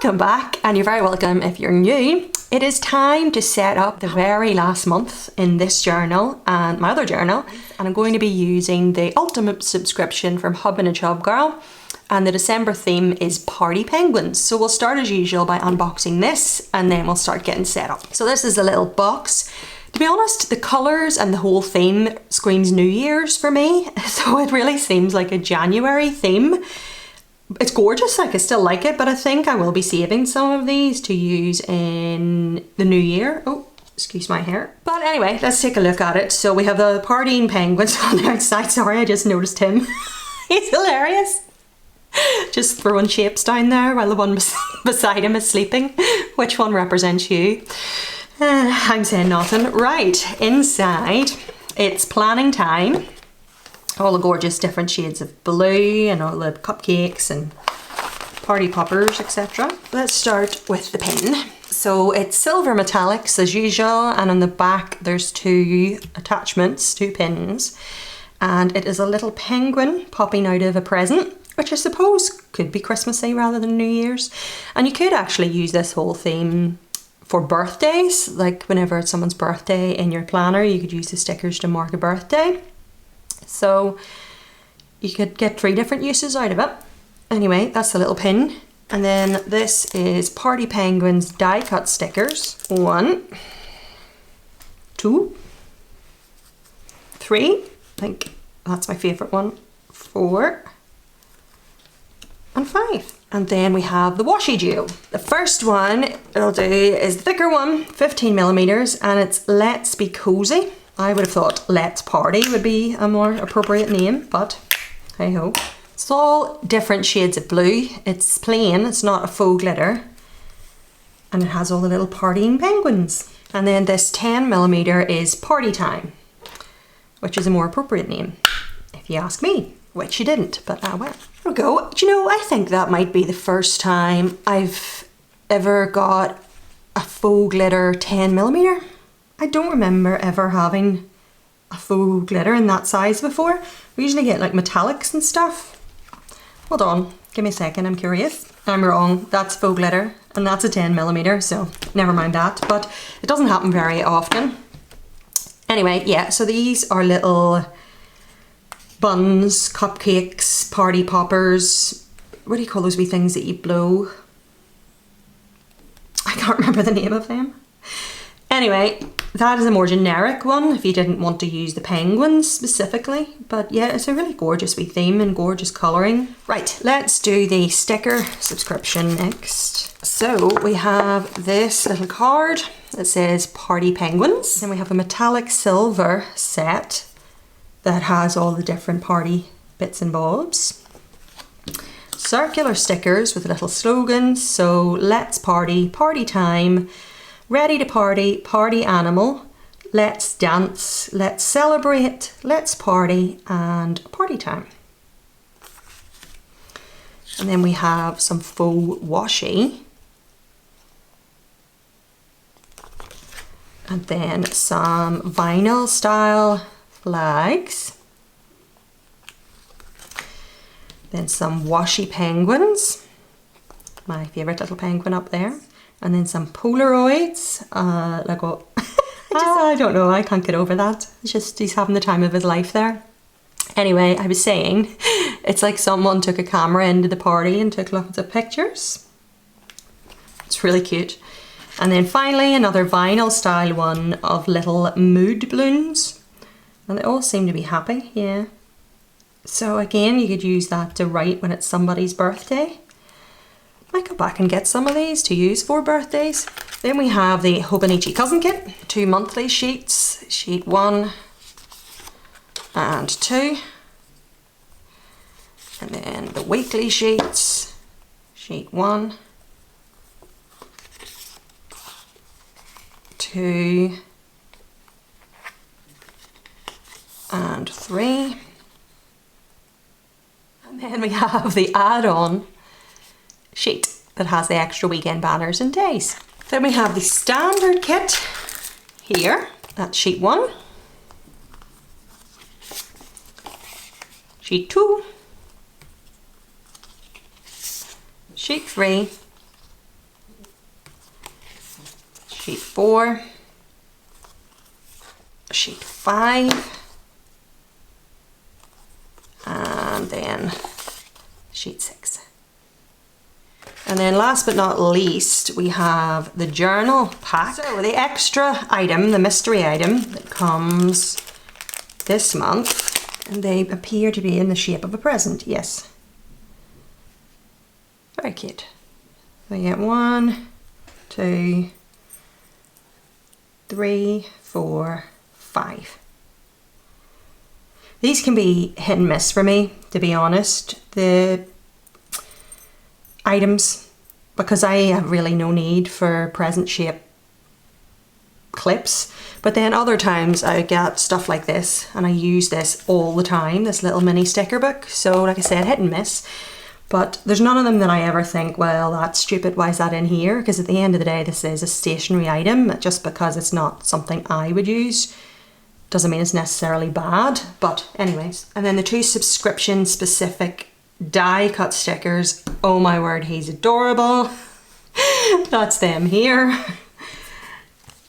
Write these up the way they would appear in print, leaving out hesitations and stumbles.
Welcome back, and you're very welcome if you're new. It is time to set up the very last month in this journal and my other journal, and I'm going to be using the ultimate subscription from Hubman and Chubgirl, and the December theme is Party Penguins. So we'll start as usual by unboxing this, and then we'll start getting set up. So this is a little box. To be honest, the colours and the whole theme screams New Year's for me, so it really seems like a January theme. It's gorgeous, like I still like it, but I think I will be saving some of these to use in the new year. Oh, excuse my hair. But anyway, let's take a look at it. So we have the partying penguins on the outside. Sorry, I just noticed him. He's hilarious. Just throwing shapes down there while the one beside him is sleeping. Which one represents you? I'm saying nothing. Right, inside, it's planning time. All the gorgeous different shades of blue and all the cupcakes and party poppers, etc. Let's start with the pin. So it's silver metallics as usual, and on the back there's two attachments, two pins, and it is a little penguin popping out of a present, which I suppose could be Christmassy rather than New Year's. And you could actually use this whole theme for birthdays, like whenever it's someone's birthday in your planner, you could use the stickers to mark a birthday. So you could get 3 different uses out of it. Anyway, that's the little pin. And then this is Party Penguins die cut stickers. 1, 2, 3. I think that's my favourite one. 4 and 5. And then we have the washi gel. The first one it'll do is the thicker one, 15mm, and it's Let's Be Cozy. I would have thought Let's Party would be a more appropriate name, but hey ho. It's all different shades of blue. It's plain, it's not a faux glitter. And it has all the little partying penguins. And then this 10mm is Party Time, which is a more appropriate name, if you ask me, which you didn't, but well. There we go. Do you know, I think that might be the first time I've ever got a faux glitter 10mm. I don't remember ever having a faux glitter in that size before. We usually get like metallics and stuff. Hold on, give me a second, I'm curious. I'm wrong, that's faux glitter and that's a 10mm, so never mind that, but it doesn't happen very often. Anyway, yeah, so these are little buns, cupcakes, party poppers. What do you call those wee things that you blow? I can't remember the name of them. Anyway, that is a more generic one if you didn't want to use the penguins specifically. But yeah, it's a really gorgeous wee theme and gorgeous colouring. Right, let's do the sticker subscription next. So we have this little card that says Party Penguins. Then we have a metallic silver set that has all the different party bits and bobs. Circular stickers with little slogans. So Let's Party, Party Time, Ready to Party, Party Animal, Let's Dance, Let's Celebrate, Let's Party, and Party Time. And then we have some faux washi. And then some vinyl style flags. Then some washi penguins. My favourite little penguin up there. And then some Polaroids, like what? I don't know, I can't get over that. It's just, he's having the time of his life there. Anyway, I was saying, it's like someone took a camera into the party and took lots of pictures. It's really cute. And then finally, another vinyl style one of little mood balloons. And they all seem to be happy, yeah. So again, you could use that to write when it's somebody's birthday. Might go back and get some of these to use for birthdays. Then we have the Hobonichi Cousin Kit, 2 monthly sheets, sheet 1 and 2. And then the weekly sheets, sheet 1, 2 and 3. And then we have the add-on sheet that has the extra weekend banners and days. Then we have the standard kit here, that's sheet 1, sheet 2, sheet 3, 4, sheet 5, and then sheet 6. And then last but not least, we have the journal pack. So the extra item, the mystery item that comes this month, and they appear to be in the shape of a present, yes. Very cute. We get 1, 2, 3, 4, 5. These can be hit and miss for me, to be honest. The items, because I have really no need for present shape clips, but then other times I get stuff like this and I use this all the time, this little mini sticker book. So like I said, hit and miss, but there's none of them that I ever think, well, that's stupid, why is that in here? Because at the end of the day, this is a stationery item. Just because it's not something I would use doesn't mean it's necessarily bad, but anyways. And then the 2 subscription specific die cut stickers. Oh my word, he's adorable. That's them here.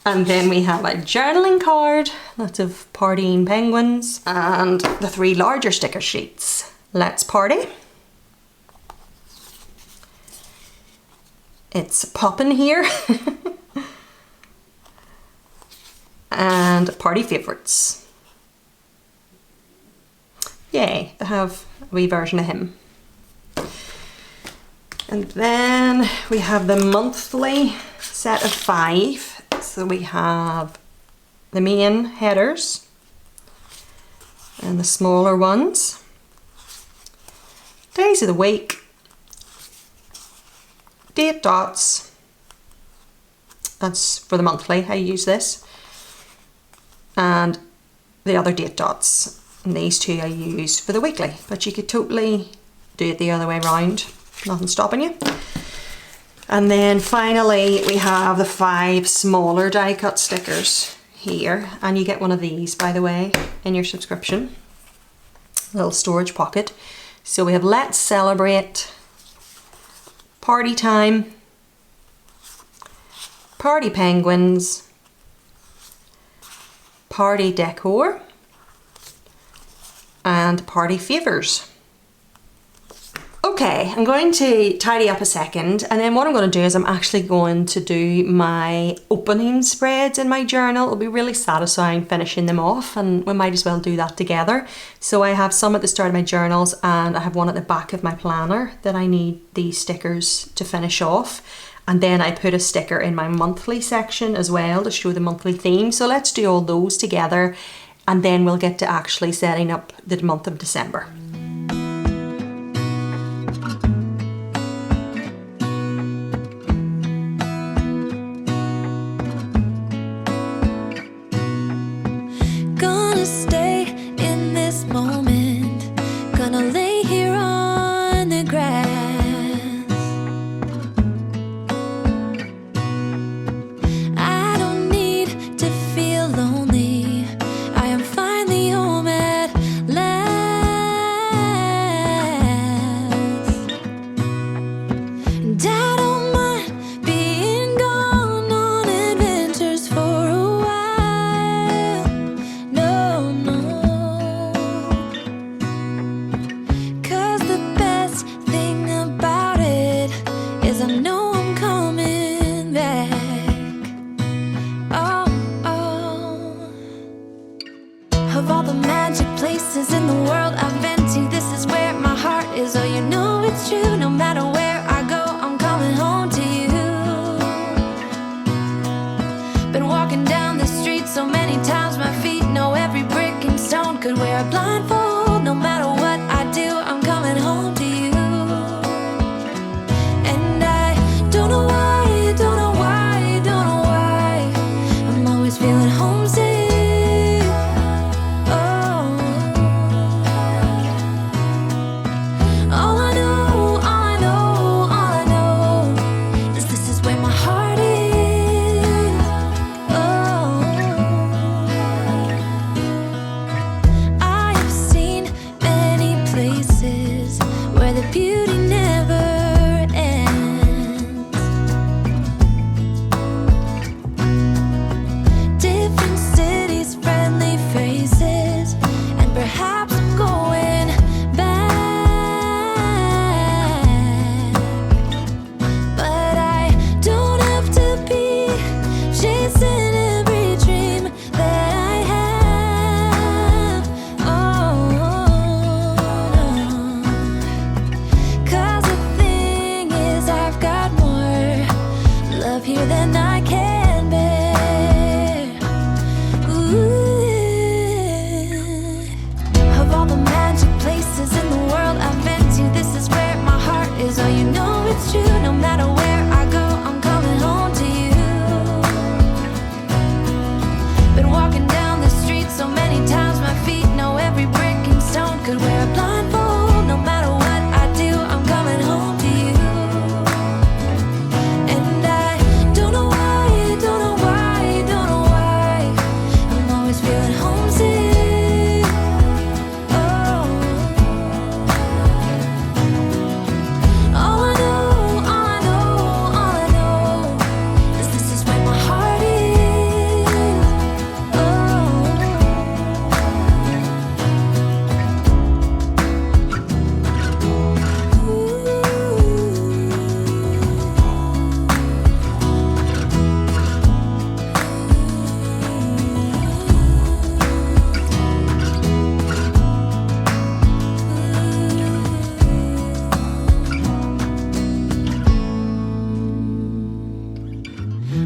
And then we have a journaling card, lots of partying penguins, and the 3 larger sticker sheets. Let's party. It's poppin' here. And party favorites. Yay, they have a wee version of him. And then we have the monthly set of 5. So we have the main headers and the smaller ones. Days of the week, date dots. That's for the monthly, I use this. And the other date dots. And these 2 I use for the weekly, but you could totally do it the other way around. Nothing stopping you. And then finally we have the 5 smaller die cut stickers here, and you get one of these, by the way, in your subscription. A little storage pocket. So we have Let's Celebrate, Party Time, Party Penguins, Party Decor, and Party Favors. Okay, I'm going to tidy up a second, and then what I'm going to do is I'm actually going to do my opening spreads in my journal. It'll be really satisfying finishing them off, and we might as well do that together. So I have some at the start of my journals, and I have one at the back of my planner that I need these stickers to finish off. And then I put a sticker in my monthly section as well to show the monthly theme. So let's do all those together, and then we'll get to actually setting up the month of December. Gonna stay in this moment, gonna lay here on the grass. I don't need to feel lonely, I am finally home at last. And I don't mind being gone on adventures for a while. No, no. 'Cause the best thing about it is I know I'm coming back. Oh, oh. Of all the magic places in the world I've been to, this is where my heart is. Oh, you know it's true. No matter where I go, I'm coming home to you. Been walking down the street so many times, my feet know every brick and stone. Could wear a blindfold. No matter what I do, I'm coming home to you. And I don't know why, don't know why, don't know why, I'm always feeling homesick. Oh, all I know heavier than I can bear. Ooh. Of all the magic places in the world I've been to, this is where my heart is. Oh, you know it's true. No matter where I go, I'm coming home to you. Been walking down the street so many times, my feet know every brick and stone. Could wear a blindfold, no matter what I do, I'm coming home to you. And I don't know why, don't know why, don't know why, I'm always feeling homesick. Oh, all I know, all I know, all I know is this is where my heart is.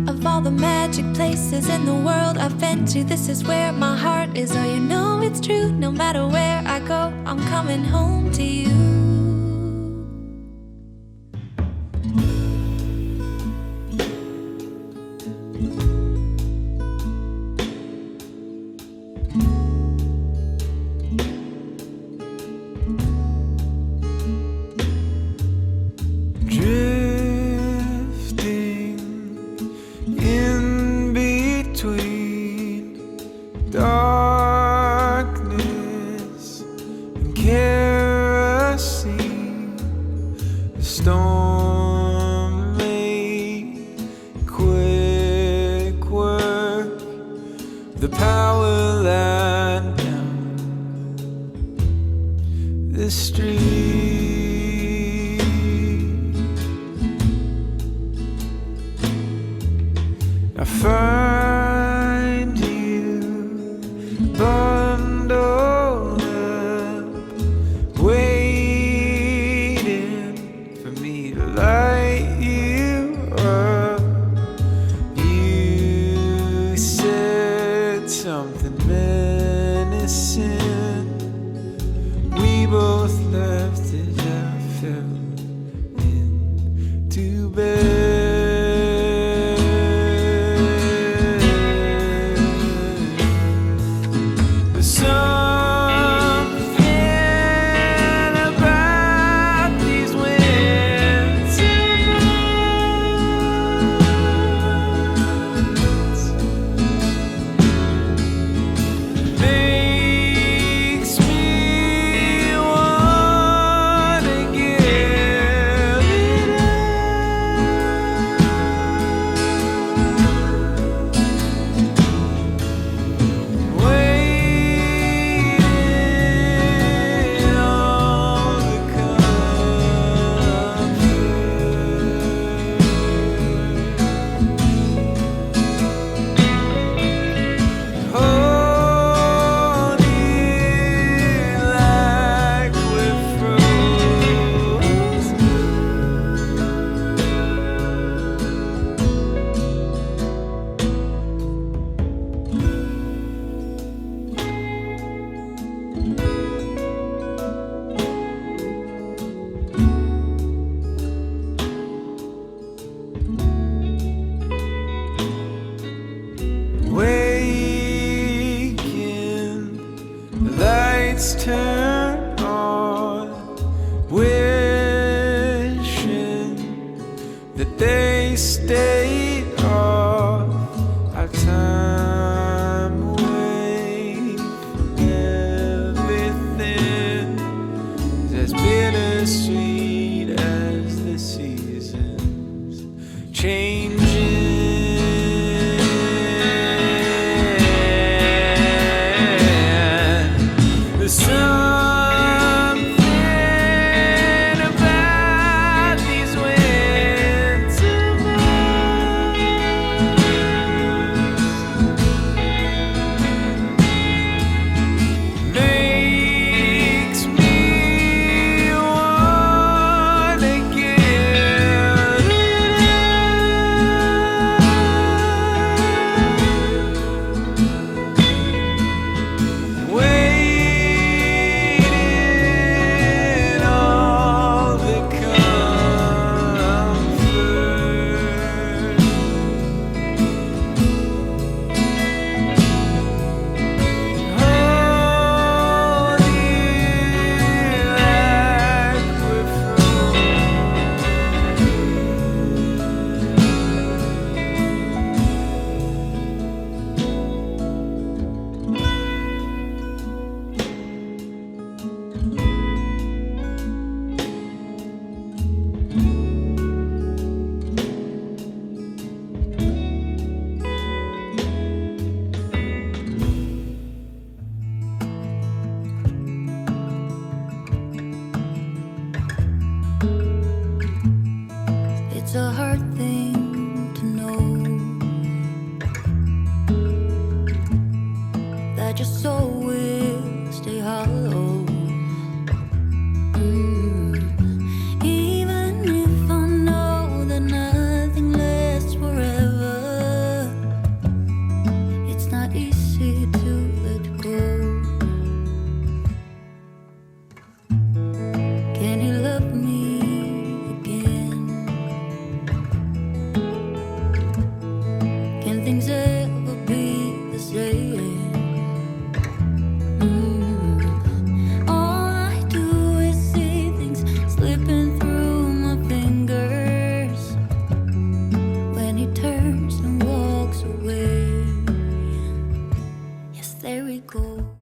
Of all the magic places in the world I've been to, this is where my heart is. Oh, you know it's true. No matter where I go, I'm coming home to you. Drifting in between darkness and kerosene, the storm made quick work, the power line down the street. I find you bundled up, waiting for me to light you up. You said something menacing. We both left as I fell into bed. There's something about these winter nights makes me wanna give it up. Waiting on the comfort. Hold you like we're frozen. Waking, the lights turn on, wishing that they stayed off. Our time away from everything is as bittersweet as the seasons changing. There's something about these winter nights makes me wanna give it up. a hard thing to know, that your soul will stay hollow. Even if I know that nothing lasts forever, it's not easy to let go. Can you love me again? Can things ever be the same? All I do is see things slipping through my fingers when he turns away.